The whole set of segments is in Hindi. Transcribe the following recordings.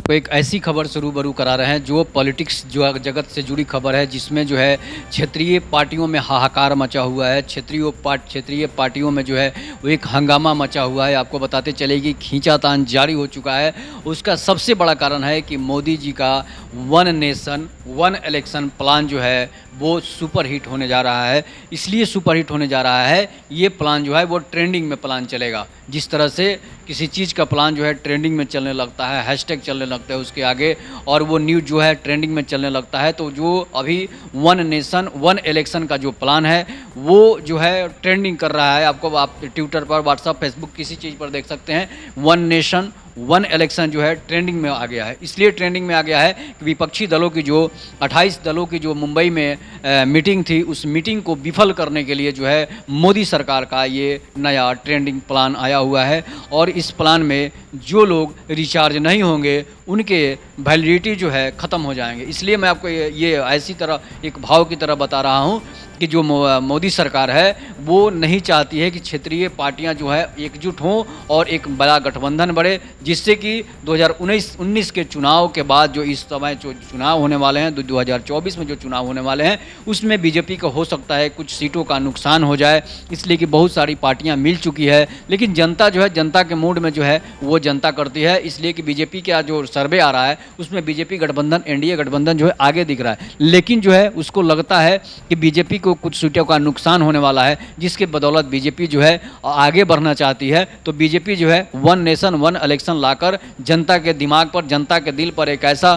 तो एक ऐसी खबर से रूबरू करा रहे हैं जो पॉलिटिक्स जो जगत से जुड़ी खबर है, जिसमें जो है क्षेत्रीय पार्टियों में हाहाकार मचा हुआ है। क्षेत्रीय पार्टियों में जो है वो एक हंगामा मचा हुआ है। आपको बताते चले कि खींचातान जारी हो चुका है। उसका सबसे बड़ा कारण है कि मोदी जी का one nation one election plan जो है वो सुपर हिट होने जा रहा है। इसलिए सुपर हिट होने जा रहा है, ये प्लान जो है वो ट्रेंडिंग में प्लान चलेगा। जिस तरह से किसी चीज़ का प्लान जो है ट्रेंडिंग में चलने लगता है, हैशटैग चलने लगता है उसके आगे, और वो न्यूज़ जो है ट्रेंडिंग में चलने लगता है, तो जो अभी वन नेशन वन इलेक्शन का जो प्लान है वो जो है ट्रेंडिंग कर रहा है। आप ट्विटर पर, व्हाट्सअप, फेसबुक किसी चीज़ पर देख सकते हैं, वन नेशन वन इलेक्शन जो है ट्रेंडिंग में आ गया है। इसलिए ट्रेंडिंग में आ गया है कि विपक्षी दलों की जो 28 दलों की जो मुंबई में मीटिंग थी, उस मीटिंग को विफल करने के लिए जो है मोदी सरकार का ये नया ट्रेंडिंग प्लान आया हुआ है। और इस प्लान में जो लोग रिचार्ज नहीं होंगे उनके वैलिडिटी जो है ख़त्म हो जाएंगे। इसलिए मैं आपको ये ऐसी तरह एक भाव की तरह बता रहा हूँ कि जो मोदी सरकार है वो नहीं चाहती है कि क्षेत्रीय पार्टियां जो है एकजुट हों और एक बड़ा गठबंधन बढ़े, जिससे कि 2019 के चुनाव के बाद जो इस समय जो चुनाव होने वाले हैं, 2024 में जो चुनाव होने वाले हैं, उसमें बीजेपी को हो सकता है कुछ सीटों का नुकसान हो जाए। इसलिए कि बहुत सारी पार्टियां मिल चुकी है, लेकिन जनता जो है जनता के मूड में जो है वो जनता करती है। इसलिए कि बीजेपी का जो सर्वे आ रहा है उसमें बीजेपी गठबंधन, एनडीए गठबंधन जो है आगे दिख रहा है, लेकिन जो है उसको लगता है कि बीजेपी को कुछ सीटों का नुकसान होने वाला है, जिसके बदौलत बीजेपी जो है आगे बढ़ना चाहती है। तो बीजेपी जो है वन नेशन वन इलेक्शन लाकर जनता के दिमाग पर, जनता के दिल पर एक ऐसा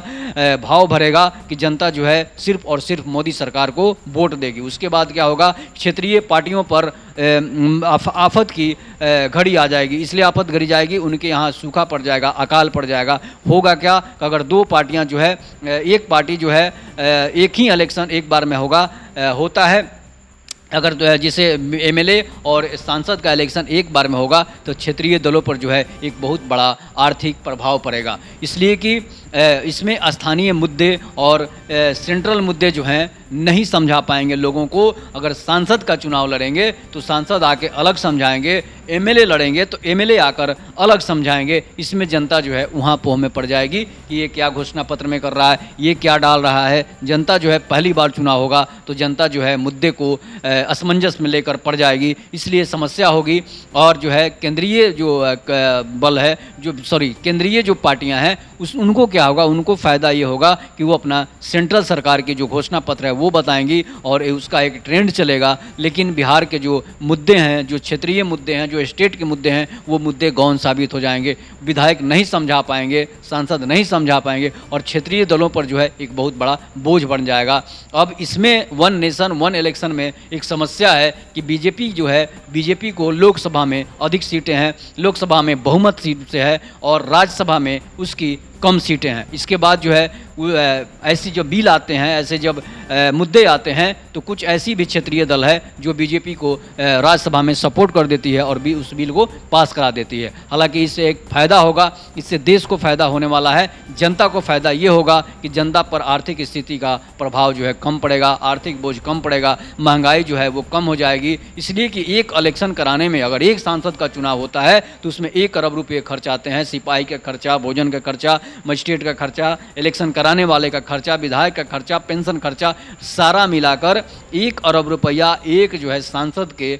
भाव भरेगा कि जनता जो है सिर्फ और सिर्फ मोदी सरकार को वोट देगी। उसके बाद क्या होगा, क्षेत्रीय पार्टियों पर आफत की घड़ी आ जाएगी। इसलिए आफत घड़ी जाएगी, उनके यहाँ सूखा पड़ जाएगा, अकाल पड़ जाएगा। होगा क्या कि अगर दो पार्टियां जो है, एक पार्टी जो है एक ही इलेक्शन एक बार में होता है, अगर जैसे एमएलए और सांसद का इलेक्शन एक बार में होगा तो क्षेत्रीय दलों पर जो है एक बहुत बड़ा आर्थिक प्रभाव पड़ेगा। इसलिए कि इसमें स्थानीय मुद्दे और सेंट्रल मुद्दे जो हैं नहीं समझा पाएंगे लोगों को। अगर सांसद का चुनाव लड़ेंगे तो सांसद आके अलग समझाएंगे, एमएलए लड़ेंगे तो एमएलए आकर अलग समझाएंगे। इसमें जनता जो है वहाँ पोह में पड़ जाएगी कि ये क्या घोषणा पत्र में कर रहा है, ये क्या डाल रहा है। जनता जो है पहली बार चुनाव होगा तो जनता जो है मुद्दे को असमंजस में लेकर पड़ जाएगी, इसलिए समस्या होगी। और जो है केंद्रीय जो बल है, केंद्रीय जो पार्टियां हैं उनको क्या होगा, उनको फ़ायदा ये होगा कि वो अपना सेंट्रल सरकार की जो घोषणा पत्र है वो बताएंगी और उसका एक ट्रेंड चलेगा। लेकिन बिहार के जो मुद्दे हैं, जो क्षेत्रीय मुद्दे हैं, जो स्टेट के मुद्दे हैं, वो मुद्दे गौण साबित हो जाएंगे। विधायक नहीं समझा पाएंगे, सांसद नहीं समझा पाएंगे और क्षेत्रीय दलों पर जो है एक बहुत बड़ा बोझ बन जाएगा। अब इसमें वन नेशन वन इलेक्शन में एक समस्या है कि बीजेपी को लोकसभा में अधिक सीटें हैं, लोकसभा में बहुमत सीट से है और राज्यसभा में उसकी कम सीटें हैं। इसके बाद जो है ऐसी जब बिल आते हैं, ऐसे जब मुद्दे आते हैं तो कुछ ऐसी भी क्षेत्रीय दल है जो बीजेपी को राज्यसभा में सपोर्ट कर देती है और भी उस बिल को पास करा देती है। हालांकि इससे एक फ़ायदा होगा, इससे देश को फ़ायदा होने वाला है। जनता को फ़ायदा ये होगा कि जनता पर आर्थिक स्थिति का प्रभाव जो है कम पड़ेगा, आर्थिक बोझ कम पड़ेगा, महंगाई जो है वो कम हो जाएगी। इसलिए कि एक इलेक्शन कराने में अगर एक सांसद का चुनाव होता है तो उसमें 1 अरब रुपये खर्च आते हैं। सिपाही का खर्चा, भोजन का खर्चा, मजिस्ट्रेट का खर्चा, इलेक्शन कराने वाले का खर्चा, विधायक का खर्चा, पेंशन खर्चा, सारा मिलाकर 1 अरब रुपया एक जो है सांसद के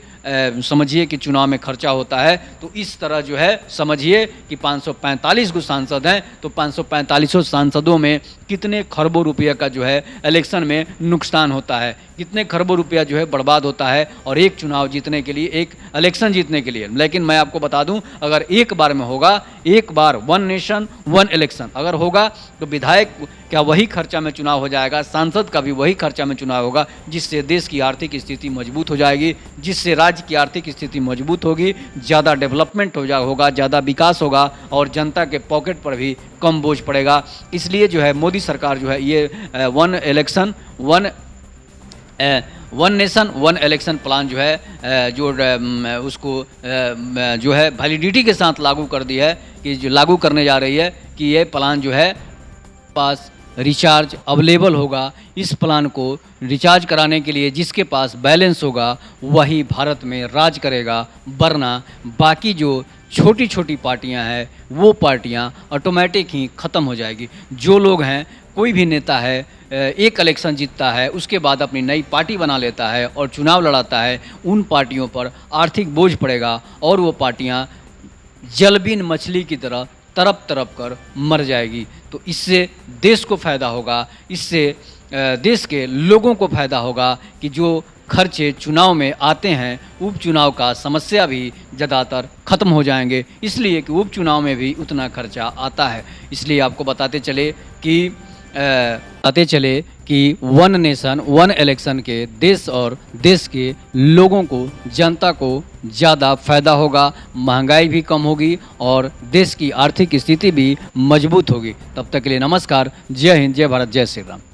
समझिए कि चुनाव में खर्चा होता है। तो इस तरह जो है समझिए कि 545 गो सांसद हैं तो 545 सांसदों में कितने खरबों रुपये का जो है इलेक्शन में नुकसान होता है, कितने खरबों रुपया जो है बर्बाद होता है और एक चुनाव जीतने के लिए, एक इलेक्शन जीतने के लिए। लेकिन मैं आपको बता दूं, अगर एक बार में होगा, एक बार वन नेशन वन इलेक्शन अगर होगा तो विधायक क्या वही खर्चा में चुनाव हो जाएगा, सांसद का भी वही खर्चा में चुनाव होगा, जिससे देश की आर्थिक स्थिति मजबूत हो जाएगी, जिससे राज्य की आर्थिक स्थिति मजबूत होगी, ज़्यादा डेवलपमेंट होगा, ज़्यादा विकास होगा और जनता के पॉकेट पर भी कम बोझ पड़ेगा। इसलिए जो है मोदी सरकार जो है ये one nation one election plan जो है उसको जो है वैलिडिटी के साथ लागू कर दी है, कि जो लागू करने जा रही है कि ये प्लान जो है पास रिचार्ज अवेलेबल होगा। इस प्लान को रिचार्ज कराने के लिए जिसके पास बैलेंस होगा वही भारत में राज करेगा, वरना बाकी जो छोटी छोटी पार्टियां हैं वो पार्टियां ऑटोमेटिक ही ख़त्म हो जाएगी। जो लोग हैं, कोई भी नेता है एक इलेक्शन जीतता है, उसके बाद अपनी नई पार्टी बना लेता है और चुनाव लड़ाता है, उन पार्टियों पर आर्थिक बोझ पड़ेगा और वो पार्टियां जलबीन मछली की तरह तड़प तड़प कर मर जाएगी। तो इससे देश को फ़ायदा होगा, इससे देश के लोगों को फ़ायदा होगा कि जो खर्चे चुनाव में आते हैं, उपचुनाव का समस्या भी ज़्यादातर ख़त्म हो जाएंगे, इसलिए कि उपचुनाव में भी उतना खर्चा आता है। इसलिए आपको बताते चले कि वन नेशन वन इलेक्शन के देश और देश के लोगों को, जनता को ज़्यादा फ़ायदा होगा, महंगाई भी कम होगी और देश की आर्थिक स्थिति भी मजबूत होगी। तब तक के लिए नमस्कार, जय हिंद, जय भारत, जय श्री राम।